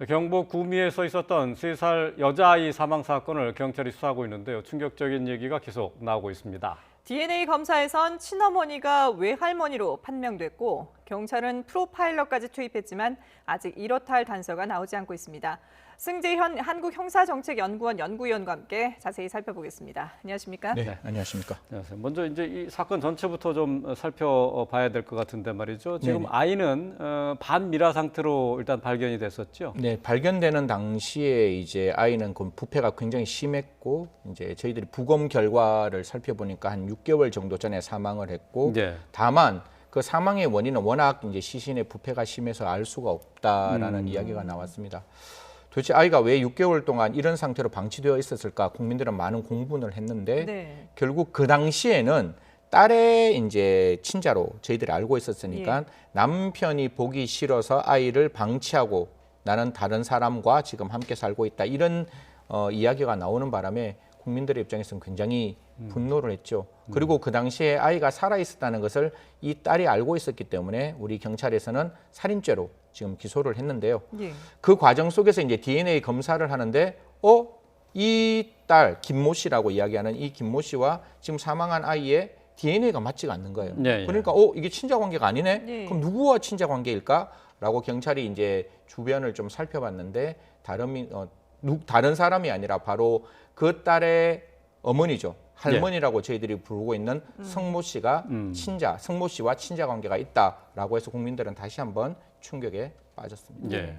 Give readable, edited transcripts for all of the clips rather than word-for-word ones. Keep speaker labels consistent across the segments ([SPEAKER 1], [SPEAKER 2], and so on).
[SPEAKER 1] 경북 구미에서 있었던 3살 여자아이 사망 사건을 경찰이 수사하고 있는데요. 충격적인 얘기가 계속 나오고 있습니다.
[SPEAKER 2] DNA 검사에선 친어머니가 외할머니로 판명됐고 경찰은 프로파일러까지 투입했지만 아직 이렇다 할 단서가 나오지 않고 있습니다. 승재현 한국형사정책연구원 연구위원과 함께 자세히 살펴보겠습니다. 안녕하십니까?
[SPEAKER 3] 네, 안녕하십니까?
[SPEAKER 1] 안녕하세요. 먼저 이제 이 사건 전체부터 좀 살펴봐야 될 것 같은데 말이죠. 지금
[SPEAKER 3] 네네.
[SPEAKER 1] 아이는 반미라 상태로 일단 발견이 됐었죠.
[SPEAKER 3] 네, 발견되는 당시에 이제 아이는 그 부패가 굉장히 심했고 이제 저희들이 부검 결과를 살펴보니까 한 6개월 정도 전에 사망을 했고
[SPEAKER 1] 네.
[SPEAKER 3] 다만 그 사망의 원인은 워낙 이제 시신의 부패가 심해서 알 수가 없다라는 이야기가 나왔습니다. 도대체 아이가 왜 6개월 동안 이런 상태로 방치되어 있었을까? 국민들은 많은 공분을 했는데
[SPEAKER 2] 네.
[SPEAKER 3] 결국 그 당시에는 딸의 이제 친자로 저희들이 알고 있었으니까 남편이 보기 싫어서 아이를 방치하고 나는 다른 사람과 지금 함께 살고 있다 이런 이야기가 나오는 바람에 국민들의 입장에서는 굉장히 분노를 했죠. 그리고 그 당시에 아이가 살아 있었다는 것을 이 딸이 알고 있었기 때문에 우리 경찰에서는 살인죄로 지금 기소를 했는데요.
[SPEAKER 2] 예.
[SPEAKER 3] 그 과정 속에서 이제 DNA 검사를 하는데 이 딸 김모 씨라고 이야기하는 이 김모 씨와 지금 사망한 아이의 DNA가 맞지가 않는 거예요.
[SPEAKER 1] 예, 예.
[SPEAKER 3] 그러니까 이게 친자 관계가 아니네.
[SPEAKER 2] 예.
[SPEAKER 3] 그럼 누구와 친자 관계일까라고 경찰이 이제 주변을 좀 살펴봤는데 다른 사람이 아니라 바로 그 딸의 어머니죠. 할머니라고 저희들이 부르고 있는 성모 씨가 성모 씨와 친자 관계가 있다라고 해서 국민들은 다시 한번 충격에 빠졌습니다.
[SPEAKER 1] 예.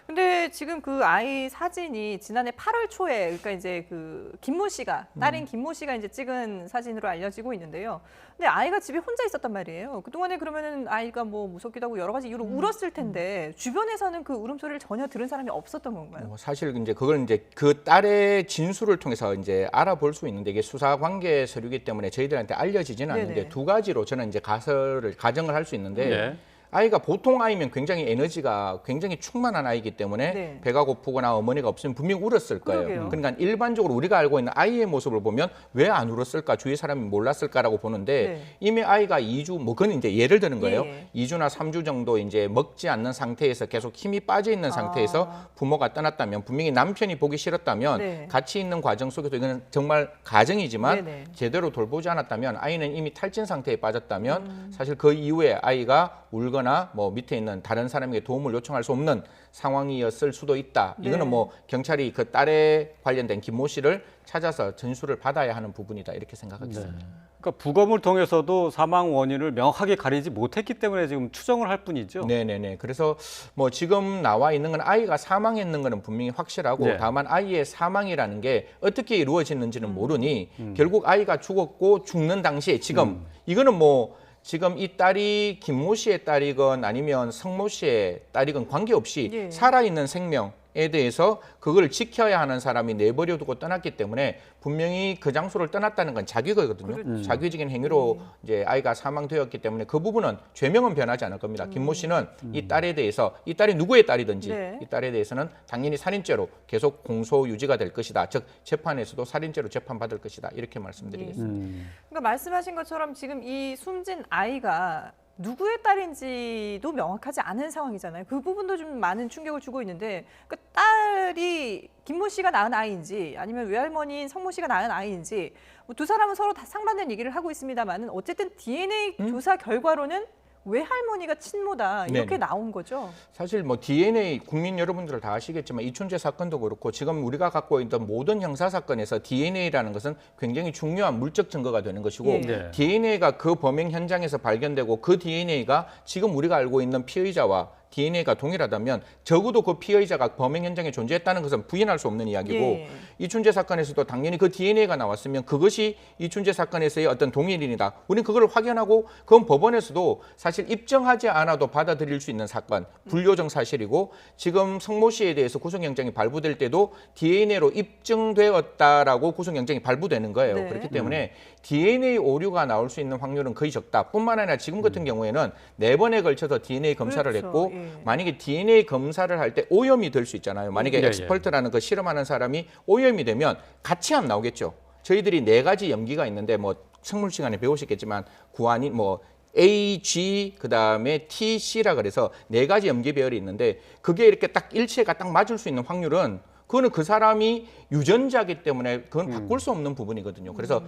[SPEAKER 2] 근데 지금 그 아이 사진이 지난해 8월 초에 그러니까 이제 그 김모 씨가 딸인 김모 씨가 이제 찍은 사진으로 알려지고 있는데요. 근데 아이가 집에 혼자 있었단 말이에요. 그동안에 그러면은 아이가 뭐 무섭기도 하고 여러 가지 이유로 울었을 텐데 주변에서는 그 울음소리를 전혀 들은 사람이 없었던 건가요?
[SPEAKER 3] 사실 이제 그걸 이제 그 딸의 진술을 통해서 이제 알아볼 수 있는데 이게 수사 관계 서류이기 때문에 저희들한테 알려지지는 않는데
[SPEAKER 2] 네네.
[SPEAKER 3] 두 가지로 저는 이제 가정을 할 수 있는데
[SPEAKER 1] 네.
[SPEAKER 3] 아이가 보통 아이면 굉장히 에너지가 굉장히 충만한 아이기 때문에
[SPEAKER 2] 네.
[SPEAKER 3] 배가 고프거나 어머니가 없으면 분명히 울었을 거예요.
[SPEAKER 2] 그러게요.
[SPEAKER 3] 그러니까 일반적으로 우리가 알고 있는 아이의 모습을 보면 왜 안 울었을까 주위 사람이 몰랐을까라고 보는데
[SPEAKER 2] 네.
[SPEAKER 3] 이미 아이가 2주 그건 이제 예를 드는 거예요.
[SPEAKER 2] 예.
[SPEAKER 3] 2주나 3주 정도 이제 먹지 않는 상태에서 계속 힘이 빠져 있는 상태에서 부모가 떠났다면 분명히 남편이 보기 싫었다면
[SPEAKER 2] 네.
[SPEAKER 3] 같이 있는 과정 속에서 이거는 정말 가정이지만
[SPEAKER 2] 네네.
[SPEAKER 3] 제대로 돌보지 않았다면 아이는 이미 탈진 상태에 빠졌다면 사실 그 이후에 아이가 울거나 뭐 밑에 있는 다른 사람에게 도움을 요청할 수 없는 상황이었을 수도 있다.
[SPEAKER 2] 네.
[SPEAKER 3] 이거는 뭐 경찰이 그 딸에 관련된 김모 씨를 찾아서 전수를 받아야 하는 부분이다 이렇게 생각하겠습니다.
[SPEAKER 1] 그러니까 부검을 통해서도 사망 원인을 명확하게 가리지 못했기 때문에 지금 추정을 할 뿐이죠.
[SPEAKER 3] 네네네. 그래서 뭐 지금 나와 있는 건 아이가 사망했는 거는 분명히 확실하고
[SPEAKER 1] 네.
[SPEAKER 3] 다만 아이의 사망이라는 게 어떻게 이루어졌는지는 모르니 결국 아이가 죽었고 죽는 당시에 지금 이거는 뭐 지금 이 딸이 김모 씨의 딸이건 아니면 성모 씨의 딸이건 관계없이
[SPEAKER 2] 예.
[SPEAKER 3] 살아있는 생명에 대해서 그걸 지켜야 하는 사람이 내버려 두고 떠났기 때문에 분명히 그 장소를 떠났다는 건 자기거든요. 자기적인 행위로 이제 아이가 사망되었기 때문에 그 부분은 죄명은 변하지 않을 겁니다. 김모 씨는 이 딸에 대해서 이 딸이 누구의 딸이든지
[SPEAKER 2] 네.
[SPEAKER 3] 이 딸에 대해서는 당연히 살인죄로 계속 공소 유지가 될 것이다. 즉 재판에서도 살인죄로 재판받을 것이다. 이렇게 말씀드리겠습니다.
[SPEAKER 2] 그러니까 말씀하신 것처럼 지금 이 숨진 아이가 누구의 딸인지도 명확하지 않은 상황이잖아요. 그 부분도 좀 많은 충격을 주고 있는데 그 딸이 김모 씨가 낳은 아이인지 아니면 외할머니인 성모 씨가 낳은 아이인지 뭐두 사람은 서로 다 상반된 얘기를 하고 있습니다만은 어쨌든 DNA 조사 결과로는 외할머니가 친모다 이렇게
[SPEAKER 3] 네네.
[SPEAKER 2] 나온 거죠.
[SPEAKER 3] 사실 뭐 DNA 국민 여러분들 다 아시겠지만 이춘재 사건도 그렇고 지금 우리가 갖고 있던 모든 형사 사건에서 DNA라는 것은 굉장히 중요한 물적 증거가 되는 것이고
[SPEAKER 2] 예.
[SPEAKER 1] 네.
[SPEAKER 3] DNA가 그 범행 현장에서 발견되고 그 DNA가 지금 우리가 알고 있는 피의자와 DNA가 동일하다면 적어도 그 피의자가 범행 현장에 존재했다는 것은 부인할 수 없는 이야기고
[SPEAKER 2] 예.
[SPEAKER 3] 이춘재 사건에서도 당연히 그 DNA가 나왔으면 그것이 이춘재 사건에서의 어떤 동일인이다. 우리는 그걸 확인하고 그건 법원에서도 사실 입증하지 않아도 받아들일 수 있는 사건, 불교정 사실이고 지금 성모 씨에 대해서 구속영장이 발부될 때도 DNA로 입증되었다라고 구속영장이 발부되는 거예요.
[SPEAKER 2] 네.
[SPEAKER 3] 그렇기 때문에 DNA 오류가 나올 수 있는 확률은 거의 적다. 뿐만 아니라 지금 같은 경우에는 4번에 걸쳐서 DNA 검사를
[SPEAKER 2] 그렇죠.
[SPEAKER 3] 했고
[SPEAKER 2] 예.
[SPEAKER 3] 만약에 DNA 검사를 할 때 오염이 될 수 있잖아요. 만약에
[SPEAKER 1] 예,
[SPEAKER 3] 엑스퍼트라는 그 실험하는 사람이 오염이 되면 같이 안 나오겠죠. 저희들이 4가지 염기가 있는데 뭐 생물 시간에 배우셨겠지만 구아닌 뭐 A, G, 그다음에 T, C라 그래서 네 가지 염기 배열이 있는데 그게 이렇게 딱 일치가 딱 맞을 수 있는 확률은 그거는 그 사람이 유전자이기 때문에 그건 바꿀 수 없는 부분이거든요. 그래서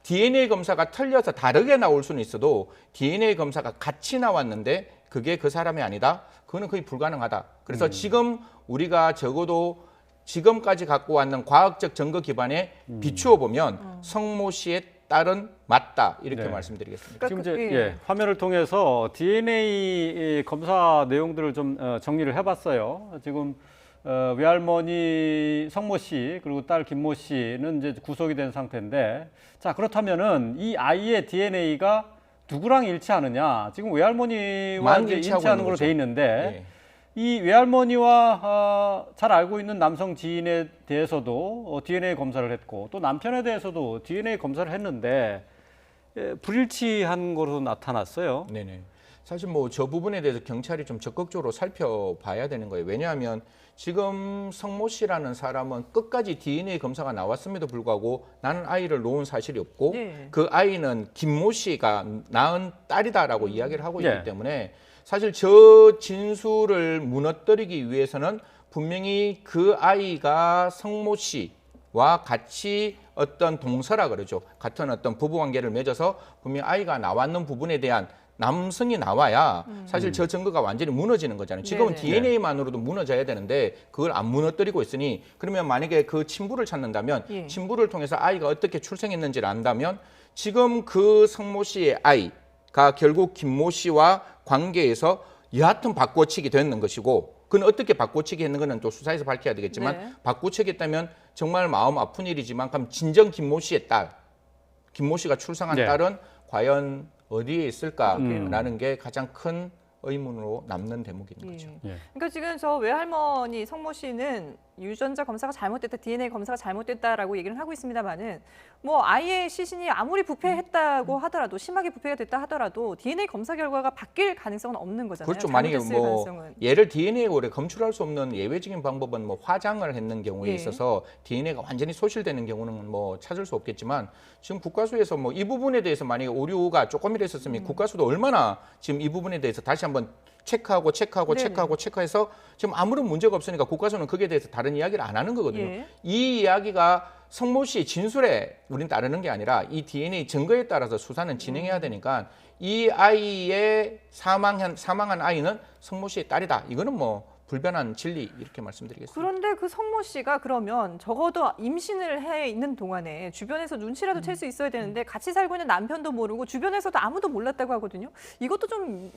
[SPEAKER 3] DNA 검사가 틀려서 다르게 나올 수는 있어도 DNA 검사가 같이 나왔는데 그게 그 사람이 아니다. 그거는 거의 불가능하다. 그래서 지금 우리가 적어도 지금까지 갖고 왔는 과학적 증거 기반에 비추어 보면 성모 씨의 딸은 맞다 이렇게
[SPEAKER 1] 네.
[SPEAKER 3] 말씀드리겠습니다.
[SPEAKER 1] 지금
[SPEAKER 2] 그러니까
[SPEAKER 1] 이제 화면을 통해서 DNA 검사 내용들을 좀 정리를 해봤어요. 지금 외할머니 성모 씨 그리고 딸 김모 씨는 이제 구속이 된 상태인데, 자 그렇다면은 이 아이의 DNA가 누구랑 일치하느냐? 지금 외할머니와 이제 일치하는 걸로 돼 있는데.
[SPEAKER 3] 예.
[SPEAKER 1] 이 외할머니와 잘 알고 있는 남성 지인에 대해서도 DNA 검사를 했고 또 남편에 대해서도 DNA 검사를 했는데 불일치한 것으로 나타났어요.
[SPEAKER 3] 네네. 사실 뭐 저 부분에 대해서 경찰이 좀 적극적으로 살펴봐야 되는 거예요. 왜냐하면 지금 성모 씨라는 사람은 끝까지 DNA 검사가 나왔음에도 불구하고 나는 아이를 놓은 사실이 없고
[SPEAKER 2] 네.
[SPEAKER 3] 그 아이는 김모 씨가 낳은 딸이다라고 이야기를 하고 있기
[SPEAKER 1] 네.
[SPEAKER 3] 때문에 사실 저 진술을 무너뜨리기 위해서는 분명히 그 아이가 성모 씨와 같이 어떤 동서라 그러죠. 같은 어떤 부부 관계를 맺어서 분명히 아이가 나왔는 부분에 대한 남성이 나와야 사실 저 증거가 완전히 무너지는 거잖아요. 지금은
[SPEAKER 2] 네네.
[SPEAKER 3] DNA만으로도 무너져야 되는데 그걸 안 무너뜨리고 있으니 그러면 만약에 그 친부를 찾는다면
[SPEAKER 2] 예.
[SPEAKER 3] 친부를 통해서 아이가 어떻게 출생했는지를 안다면 지금 그 성모 씨의 아이가 결국 김모 씨와 관계에서 여하튼 바꿔치기 됐는 것이고 그건 어떻게 바꿔치기 했는 거는 또 수사에서 밝혀야 되겠지만
[SPEAKER 2] 네.
[SPEAKER 3] 바꿔치기 했다면 정말 마음 아픈 일이지만 그럼 진정 김모 씨의 딸 김모 씨가 출생한
[SPEAKER 1] 네.
[SPEAKER 3] 딸은 과연 어디에 있을까라는 게 가장 큰 의문으로 남는 대목인 거죠.
[SPEAKER 1] 예.
[SPEAKER 2] 그러니까 지금 저 외할머니 성모 씨는 유전자 검사가 잘못됐다, DNA 검사가 잘못됐다라고 얘기를 하고 있습니다만은 뭐 아이의 시신이 아무리 부패했다고 하더라도 심하게 부패가 됐다 하더라도 DNA 검사 결과가 바뀔 가능성은 없는 거잖아요.
[SPEAKER 3] 그렇죠. 만약에
[SPEAKER 2] 잘못됐을
[SPEAKER 3] 뭐
[SPEAKER 2] 가능성은.
[SPEAKER 3] 얘를 DNA로 검출할 수 없는 예외적인 방법은 뭐 화장을 했는 경우에
[SPEAKER 2] 예.
[SPEAKER 3] 있어서 DNA가 완전히 소실되는 경우는 뭐 찾을 수 없겠지만 지금 국가수에서 뭐 이 부분에 대해서 만약에 오류가 조금이라도 있었으면 국가수도 얼마나 지금 이 부분에 대해서 다시 한번 체크하고
[SPEAKER 2] 네네.
[SPEAKER 3] 체크해서 지금 아무런 문제가 없으니까 국가수는 거기에 대해서 다른 이야기를 안 하는 거거든요.
[SPEAKER 2] 예.
[SPEAKER 3] 이 이야기가 성모 씨 진술에 우린 따르는 게 아니라 이 DNA 증거에 따라서 수사는 진행해야 되니까 이 아이의 사망한 아이는 성모 씨의 딸이다. 이거는 뭐 불변한 진리 이렇게 말씀드리겠습니다.
[SPEAKER 2] 그런데 그 성모 씨가 그러면 적어도 임신을 해 있는 동안에 주변에서 눈치라도 챌 수 있어야 되는데 같이 살고 있는 남편도 모르고 주변에서도 아무도 몰랐다고 하거든요. 이것도 좀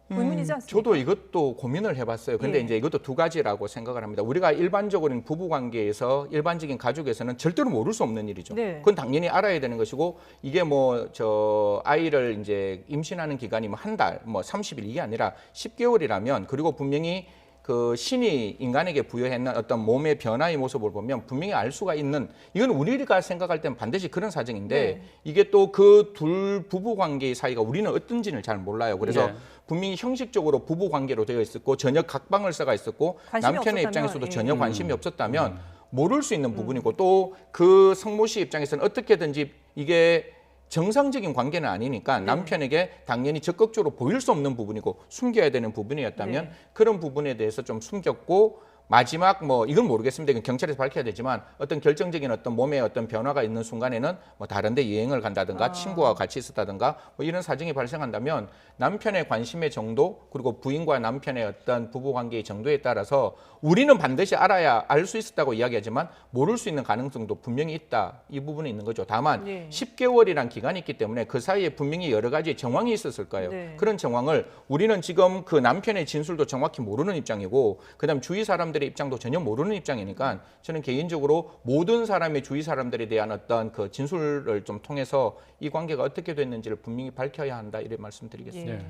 [SPEAKER 2] 의문이지 않습니까?
[SPEAKER 3] 저도 이것도 고민을 해봤어요. 근데
[SPEAKER 2] 예.
[SPEAKER 3] 이제 이것도 두 가지라고 생각을 합니다. 우리가 일반적으로 부부 관계에서 일반적인 가족에서는 절대로 모를 수 없는 일이죠.
[SPEAKER 2] 네.
[SPEAKER 3] 그건 당연히 알아야 되는 것이고 이게 뭐 저 아이를 이제 임신하는 기간이 뭐 한 달, 뭐 30일 이게 아니라 10개월이라면 그리고 분명히 그 신이 인간에게 부여했는 어떤 몸의 변화의 모습을 보면 분명히 알 수가 있는 이건 우리가 생각할 땐 반드시 그런 사정인데
[SPEAKER 2] 네.
[SPEAKER 3] 이게 또 그 둘 부부 관계의 사이가 우리는 어떤지는 잘 몰라요. 그래서
[SPEAKER 1] 네.
[SPEAKER 3] 분명히 형식적으로 부부 관계로 되어 있었고 전혀 각방을 써가 있었고
[SPEAKER 2] 관심이
[SPEAKER 3] 남편의
[SPEAKER 2] 없었다면,
[SPEAKER 3] 입장에서도
[SPEAKER 2] 예.
[SPEAKER 3] 전혀 관심이 없었다면 모를 수 있는 부분이고 또 그 성모 씨 입장에서는 어떻게든지 이게 정상적인 관계는 아니니까 남편에게 당연히 적극적으로 보일 수 없는 부분이고 숨겨야 되는 부분이었다면
[SPEAKER 2] 네.
[SPEAKER 3] 그런 부분에 대해서 좀 숨겼고 마지막 뭐 이건 모르겠습니다. 이건 경찰에서 밝혀야 되지만 어떤 결정적인 어떤 몸에 어떤 변화가 있는 순간에는 뭐 다른데 여행을 간다든가 친구와 같이 있었다든가 뭐 이런 사정이 발생한다면 남편의 관심의 정도 그리고 부인과 남편의 어떤 부부 관계의 정도에 따라서 우리는 반드시 알아야 알 수 있었다고 이야기하지만 모를 수 있는 가능성도 분명히 있다. 이 부분이 있는 거죠. 다만
[SPEAKER 2] 네.
[SPEAKER 3] 10개월이란 기간이 있기 때문에 그 사이에 분명히 여러 가지 정황이 있었을 거예요.
[SPEAKER 2] 네.
[SPEAKER 3] 그런 정황을 우리는 지금 그 남편의 진술도 정확히 모르는 입장이고 그다음 주위 사람들의 입장도 전혀 모르는 입장이니까 저는 개인적으로 모든 사람의 주위 사람들에 대한 어떤 그 진술을 좀 통해서 이 관계가 어떻게 됐는지를 분명히 밝혀야 한다 이렇게 말씀드리겠습니다.
[SPEAKER 2] 예.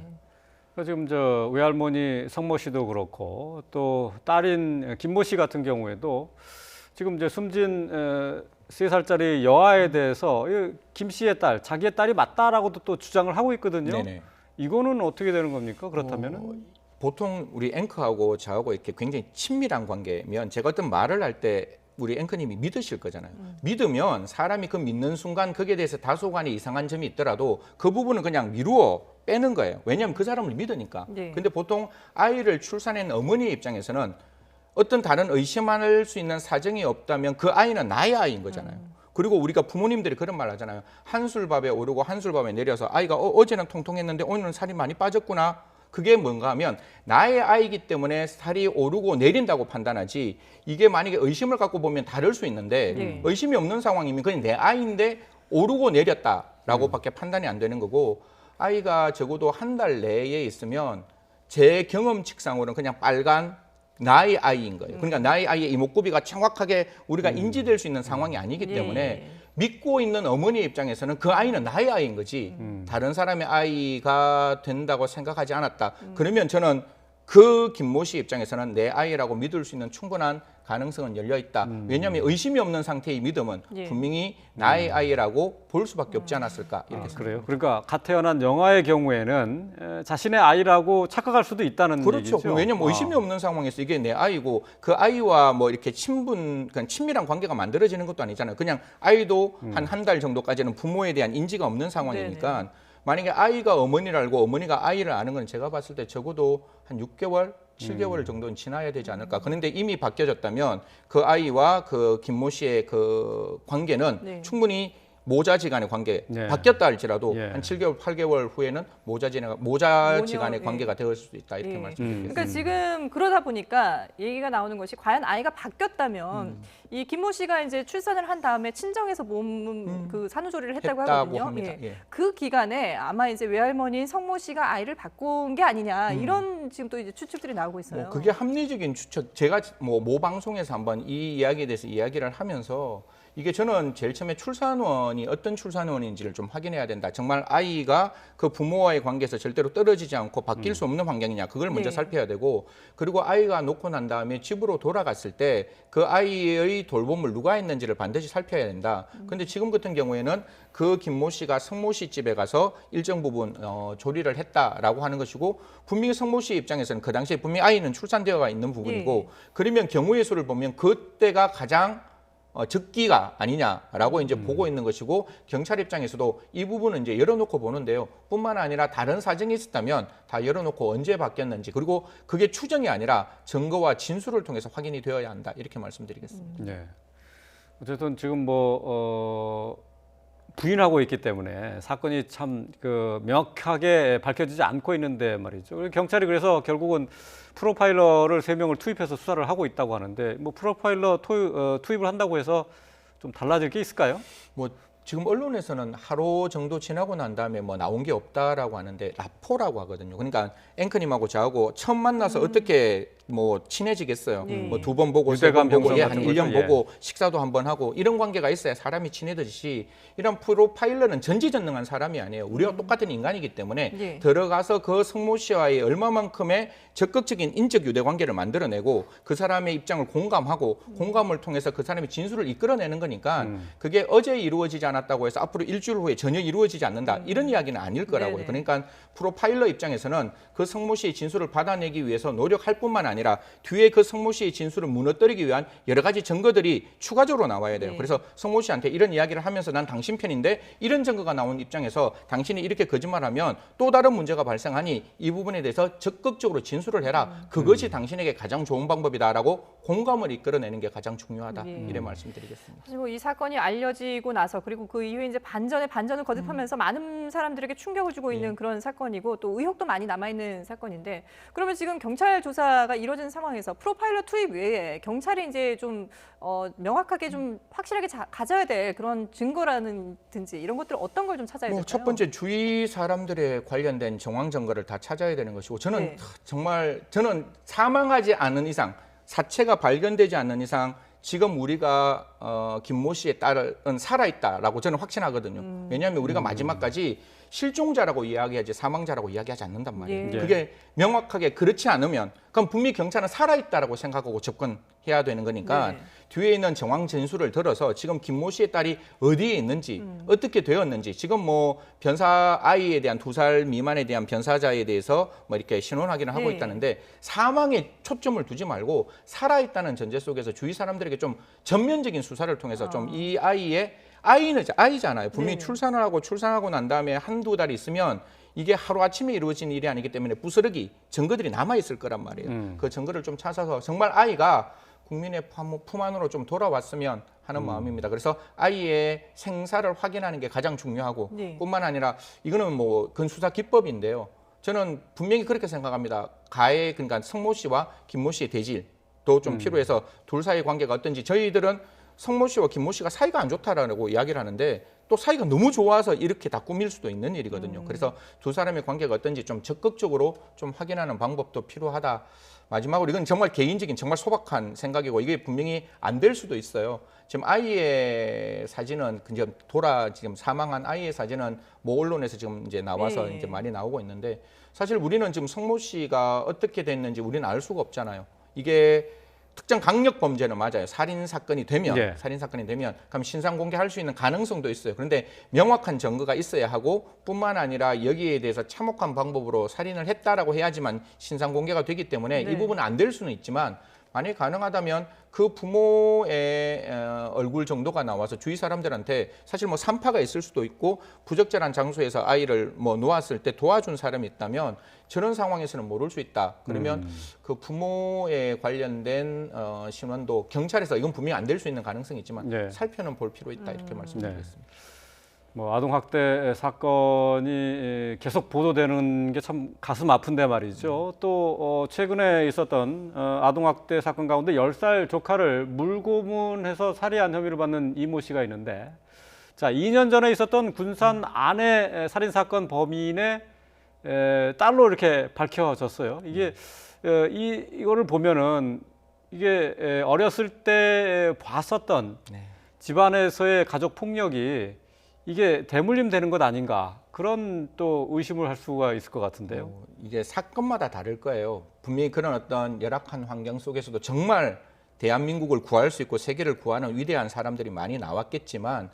[SPEAKER 1] 지금 저 외할머니 성모 씨도 그렇고 또 딸인 김모 씨 같은 경우에도 지금 이제 숨진 3살짜리 여아에 대해서 김 씨의 딸, 자기의 딸이 맞다라고도 또 주장을 하고 있거든요.
[SPEAKER 3] 네네.
[SPEAKER 1] 이거는 어떻게 되는 겁니까? 그렇다면은
[SPEAKER 3] 보통 우리 앵커하고 저하고 이렇게 굉장히 친밀한 관계면 제가 어떤 말을 할 때 우리 앵커님이 믿으실 거잖아요. 믿으면 사람이 그 믿는 순간 거기에 대해서 다소간의 이상한 점이 있더라도 그 부분은 그냥 미루어 빼는 거예요. 왜냐하면 그 사람을 믿으니까.
[SPEAKER 2] 네.
[SPEAKER 3] 근데 보통 아이를 출산한 어머니 입장에서는 어떤 다른 의심할 수 있는 사정이 없다면 그 아이는 나의 아이인 거잖아요. 그리고 우리가 부모님들이 그런 말 하잖아요. 한술밥에 오르고 한술밥에 내려서 아이가 어제는 통통했는데 오늘은 살이 많이 빠졌구나. 그게 뭔가 하면 나의 아이기 때문에 살이 오르고 내린다고 판단하지 이게 만약에 의심을 갖고 보면 다를 수 있는데
[SPEAKER 2] 네.
[SPEAKER 3] 의심이 없는 상황이면 그냥 내 아이인데 오르고 내렸다라고밖에 판단이 안 되는 거고 아이가 적어도 한 달 내에 있으면 제 경험칙상으로는 그냥 빨간 나의 아이인 거예요. 그러니까 나의 아이의 이목구비가 정확하게 우리가 인지될 수 있는 상황이 아니기 때문에
[SPEAKER 2] 예.
[SPEAKER 3] 믿고 있는 어머니 입장에서는 그 아이는 나의 아이인 거지 다른 사람의 아이가 된다고 생각하지 않았다. 그러면 저는 그 김모 씨 입장에서는 내 아이라고 믿을 수 있는 충분한 가능성은 열려 있다. 왜냐하면 의심이 없는 상태의 믿음은
[SPEAKER 2] 예.
[SPEAKER 3] 분명히 나의 아이라고 볼 수밖에 없지 않았을까 이렇게 생각합니다.
[SPEAKER 1] 그래요. 그러니까 갓 태어난 영아의 경우에는 자신의 아이라고 착각할 수도 있다는
[SPEAKER 3] 그렇죠.
[SPEAKER 1] 얘기죠.
[SPEAKER 3] 왜냐면 의심이 없는 상황에서 이게 내 아이고 그 아이와 뭐 이렇게 그냥 친밀한 관계가 만들어지는 것도 아니잖아요. 그냥 아이도 한 달 정도까지는 부모에 대한 인지가 없는 상황이니까 만약에 아이가 어머니를 알고 어머니가 아이를 아는 건 제가 봤을 때 적어도 한 6개월, 7개월 정도는 지나야 되지 않을까. 그런데 이미 바뀌어졌다면 그 아이와 그 김모 씨의 그 관계는
[SPEAKER 2] 네.
[SPEAKER 3] 충분히 모자지간의 관계
[SPEAKER 1] 네.
[SPEAKER 3] 바뀌었다 할지라도
[SPEAKER 1] 예.
[SPEAKER 3] 한 7개월, 8개월 후에는 모자지간의
[SPEAKER 2] 모녀,
[SPEAKER 3] 관계가 되을 수도 있다 이렇게
[SPEAKER 2] 예.
[SPEAKER 3] 말씀드리겠습니다.
[SPEAKER 2] 그러니까 지금 그러다 보니까 얘기가 나오는 것이 과연 아이가 바뀌었다면 이 김모 씨가 이제 출산을 한 다음에 친정에서 몸 그 산후조리를 했다고 하거든요.
[SPEAKER 3] 합니다.
[SPEAKER 2] 예.
[SPEAKER 3] 예.
[SPEAKER 2] 그 기간에 아마 이제 외할머니인 성모 씨가 아이를 바꾼 게 아니냐 이런 지금 또 이제 추측들이 나오고 있어요.
[SPEAKER 3] 뭐 그게 합리적인 추측. 제가 모 방송에서 한번 이 이야기에 대해서 이야기를 하면서 이게 저는 제일 처음에 출산원이 어떤 출산원인지를 좀 확인해야 된다. 정말 아이가 그 부모와의 관계에서 절대로 떨어지지 않고 바뀔 수 없는 환경이냐. 그걸 먼저
[SPEAKER 2] 네.
[SPEAKER 3] 살펴야 되고 그리고 아이가 놓고 난 다음에 집으로 돌아갔을 때 그 아이의 돌봄을 누가 했는지를 반드시 살펴야 된다. 근데 지금 같은 경우에는 그 김모 씨가 성모 씨 집에 가서 일정 부분 조리를 했다라고 하는 것이고 분명히 성모 씨 입장에서는 그 당시에 분명히 아이는 출산되어가 있는 부분이고 그러면 경우의 수를 보면 그때가 가장 적기가 아니냐라고 이제 보고 있는 것이고 경찰 입장에서도 이 부분은 이제 열어놓고 보는데요. 뿐만 아니라 다른 사정이 있었다면 다 열어놓고 언제 바뀌었는지 그리고 그게 추정이 아니라 증거와 진술을 통해서 확인이 되어야 한다 이렇게 말씀드리겠습니다.
[SPEAKER 1] 네. 어쨌든 지금 부인하고 있기 때문에 사건이 참 명확하게 밝혀지지 않고 있는데 말이죠. 경찰이 그래서 결국은 프로파일러를 3명을 투입해서 수사를 하고 있다고 하는데 뭐 프로파일러 투입을 한다고 해서 좀 달라질 게 있을까요?
[SPEAKER 3] 뭐 지금 언론에서는 하루 정도 지나고 난 다음에 뭐 나온 게 없다라고 하는데 라포라고 하거든요. 그러니까 앵커님하고 저하고 처음 만나서 어떻게 뭐 친해지겠어요.
[SPEAKER 2] 네.
[SPEAKER 3] 뭐 2번 보고
[SPEAKER 1] 유대감
[SPEAKER 3] 3번 보고
[SPEAKER 1] 형성
[SPEAKER 3] 한
[SPEAKER 1] 같은
[SPEAKER 3] 1년
[SPEAKER 1] 거죠. 예.
[SPEAKER 3] 보고 식사도 한번 하고 이런 관계가 있어야 사람이 친해지듯이 이런 프로파일러는 전지전능한 사람이 아니에요. 우리와 똑같은 인간이기 때문에
[SPEAKER 2] 네.
[SPEAKER 3] 들어가서 그 성모 씨와의 얼마만큼의 적극적인 인적 유대 관계를 만들어내고 그 사람의 입장을 공감하고 공감을 통해서 그 사람의 진술을 이끌어내는 거니까 그게 어제 이루어지지 않았다고 해서 앞으로 일주일 후에 전혀 이루어지지 않는다 이런 이야기는 아닐 거라고요.
[SPEAKER 2] 네네.
[SPEAKER 3] 그러니까 프로파일러 입장에서는 그 성모 씨의 진술을 받아내기 위해서 노력할 뿐만 아니라 뒤에 그 성모 씨의 진술을 무너뜨리기 위한 여러 가지 증거들이 추가적으로 나와야 돼요.
[SPEAKER 2] 네.
[SPEAKER 3] 그래서 성모 씨한테 이런 이야기를 하면서 난 당신 편인데 이런 증거가 나온 입장에서 당신이 이렇게 거짓말하면 또 다른 문제가 발생하니 이 부분에 대해서 적극적으로 진술을 해라. 그것이 당신에게 가장 좋은 방법이다라고 공감을 이끌어내는 게 가장 중요하다.
[SPEAKER 2] 네.
[SPEAKER 3] 이래 말씀드리겠습니다.
[SPEAKER 2] 사실 뭐 이 사건이 알려지고 나서 그리고 그 이후에 이제 반전을 거듭하면서 많은 사람들에게 충격을 주고 있는 그런 사건이고 또 의혹도 많이 남아 있는 사건인데 그러면 지금 경찰 조사가 이루어진 상황에서 프로파일러 투입 외에 경찰이 이제 좀 명확하게 좀 확실하게 가져야 될 그런 증거라든지 이런 것들 어떤 걸 좀 찾아야 될까요?
[SPEAKER 3] 첫 번째 주위 사람들에 관련된 정황 증거를 다 찾아야 되는 것이고 저는
[SPEAKER 2] 네.
[SPEAKER 3] 정말 저는 사망하지 않은 이상 사체가 발견되지 않는 이상 지금 우리가 김모 씨의 딸은 살아있다라고 저는 확신하거든요. 왜냐하면 우리가 마지막까지 실종자라고 이야기하지 사망자라고 이야기하지 않는단 말이에요.
[SPEAKER 2] 예.
[SPEAKER 3] 그게 명확하게 그렇지 않으면 그럼 분명히 경찰은 살아있다라고 생각하고 접근해야 되는 거니까
[SPEAKER 2] 네.
[SPEAKER 3] 뒤에 있는 정황 진술을 들어서 지금 김모 씨의 딸이 어디에 있는지 어떻게 되었는지 지금 뭐 변사 아이에 대한 2살 미만에 대한 변사자에 대해서 뭐 이렇게 신원 확인을 하고
[SPEAKER 2] 네.
[SPEAKER 3] 있다는데 사망에 초점을 두지 말고 살아있다는 전제 속에서 주위 사람들에게 좀 전면적인 수사를 통해서 좀 이 아이는 아이잖아요. 분명히
[SPEAKER 2] 네네.
[SPEAKER 3] 출산하고 난 다음에 한두 달 있으면 이게 하루아침에 이루어진 일이 아니기 때문에 부스러기 증거들이 남아있을 거란 말이에요. 그 증거를 좀 찾아서 정말 아이가 국민의 품 안으로 좀 돌아왔으면 하는 마음입니다. 그래서 아이의 생사를 확인하는 게 가장 중요하고
[SPEAKER 2] 네.
[SPEAKER 3] 뿐만 아니라 이거는 뭐 근수사 기법인데요. 저는 분명히 그렇게 생각합니다. 그러니까 성모 씨와 김모 씨의 대질도 좀 필요해서 둘 사이의 관계가 어떤지 저희들은 성모 씨와 김모 씨가 사이가 안 좋다라고 이야기를 하는데 또 사이가 너무 좋아서 이렇게 다 꾸밀 수도 있는 일이거든요. 그래서 두 사람의 관계가 어떤지 좀 적극적으로 좀 확인하는 방법도 필요하다. 마지막으로 이건 정말 개인적인 정말 소박한 생각이고 이게 분명히 안 될 수도 있어요. 지금 아이의 사진은 지금 사망한 아이의 사진은 모 언론에서 지금 이제 나와서
[SPEAKER 2] 네.
[SPEAKER 3] 이제 많이 나오고 있는데 사실 우리는 지금 성모 씨가 어떻게 됐는지 우리는 알 수가 없잖아요. 이게 특정 강력 범죄는 맞아요. 살인 사건이 되면 그럼 신상 공개할 수 있는 가능성도 있어요. 그런데 명확한 증거가 있어야 하고 뿐만 아니라 여기에 대해서 참혹한 방법으로 살인을 했다라고 해야지만 신상 공개가 되기 때문에
[SPEAKER 2] 네.
[SPEAKER 3] 이 부분은 안 될 수는 있지만 만약 가능하다면 그 부모의 얼굴 정도가 나와서 주위 사람들한테 사실 뭐 산파가 있을 수도 있고 부적절한 장소에서 아이를 뭐 놓았을 때 도와준 사람이 있다면 저런 상황에서는 모를 수 있다. 그러면 그 부모에 관련된 신원도 경찰에서 이건 분명히 안 될 수 있는 가능성이 있지만
[SPEAKER 1] 네.
[SPEAKER 3] 살펴는 볼 필요 있다 이렇게 말씀드리겠습니다.
[SPEAKER 1] 뭐 아동학대 사건이 계속 보도되는 게 참 가슴 아픈데 말이죠. 또 최근에 있었던 아동학대 사건 가운데 10살 조카를 물고문해서 살해한 혐의를 받는 이모 씨가 있는데, 자 2년 전에 있었던 군산 아내 살인 사건 범인의 딸로 이렇게 밝혀졌어요. 이게 이거를 보면은 이게 어렸을 때 봤었던 집안에서의 가족 폭력이 이게 대물림 되는 것 아닌가, 그런 또 의심을 할 수가 있을 것 같은데요.
[SPEAKER 3] 이게 사건마다 다를 거예요. 분명히 그런 어떤 열악한 환경 속에서도 정말 대한민국을 구할 수 있고 세계를 구하는 위대한 사람들이 많이 나왔겠지만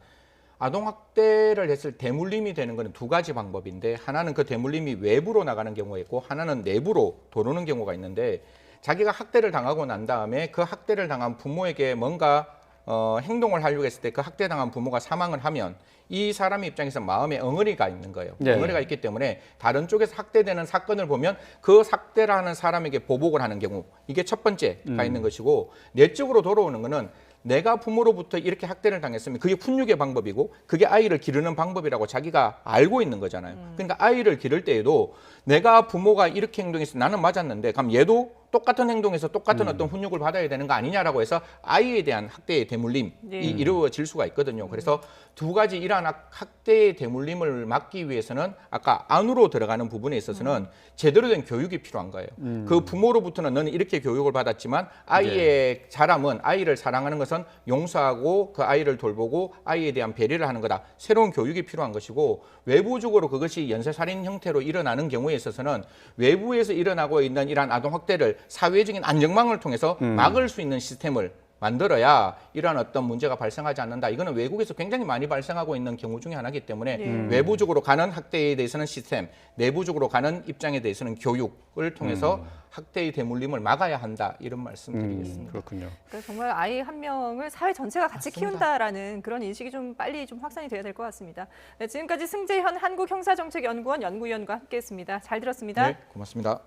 [SPEAKER 3] 아동학대를 했을 대물림이 되는 것은 두 가지 방법인데 하나는 그 대물림이 외부로 나가는 경우가 있고 하나는 내부로 도는 경우가 있는데 자기가 학대를 당하고 난 다음에 그 학대를 당한 부모에게 뭔가 행동을 하려고 했을 때 그 학대당한 부모가 사망을 하면 이 사람의 입장에서 마음에 엉어리가 있는 거예요.
[SPEAKER 1] 네.
[SPEAKER 3] 엉어리가 있기 때문에 다른 쪽에서 학대되는 사건을 보면 그 학대를 하는 사람에게 보복을 하는 경우, 이게 첫 번째가 있는 것이고, 내적으로 돌아오는 거는 내가 부모로부터 이렇게 학대를 당했으면 그게 훈육의 방법이고 그게 아이를 기르는 방법이라고 자기가 알고 있는 거잖아요. 그러니까 아이를 기를 때에도 내가 부모가 이렇게 행동했을 때 나는 맞았는데 그럼 얘도 똑같은 행동에서 똑같은 어떤 훈육을 받아야 되는 거 아니냐라고 해서 아이에 대한 학대의 대물림이 이루어질 수가 있거든요. 그래서 두 가지 이러한 학대의 대물림을 막기 위해서는 아까 안으로 들어가는 부분에 있어서는 제대로 된 교육이 필요한 거예요. 그 부모로부터는 너는 이렇게 교육을 받았지만 아이의 자람은, 아이를 사랑하는 것은 용서하고 그 아이를 돌보고 아이에 대한 배려를 하는 거다. 새로운 교육이 필요한 것이고, 외부적으로 그것이 연쇄살인 형태로 일어나는 경우에 있어서는 외부에서 일어나고 있는 이러한 아동학대를 사회적인 안전망을 통해서 막을 수 있는 시스템을 만들어야 이러한 어떤 문제가 발생하지 않는다. 이거는 외국에서 굉장히 많이 발생하고 있는 경우 중에 하나이기 때문에 외부적으로 가는 학대에 대해서는 시스템, 내부적으로 가는 입장에 대해서는 교육을 통해서 학대의 대물림을 막아야 한다. 이런 말씀드리겠습니다.
[SPEAKER 1] 그렇군요.
[SPEAKER 2] 그러니까 정말 아이 한 명을 사회 전체가 같이
[SPEAKER 3] 맞습니다.
[SPEAKER 2] 키운다라는 그런 인식이 좀 빨리 좀 확산이 돼야 될 것 같습니다. 네, 지금까지 승재현 한국형사정책연구원 연구위원과 함께했습니다. 잘 들었습니다.
[SPEAKER 3] 네, 고맙습니다.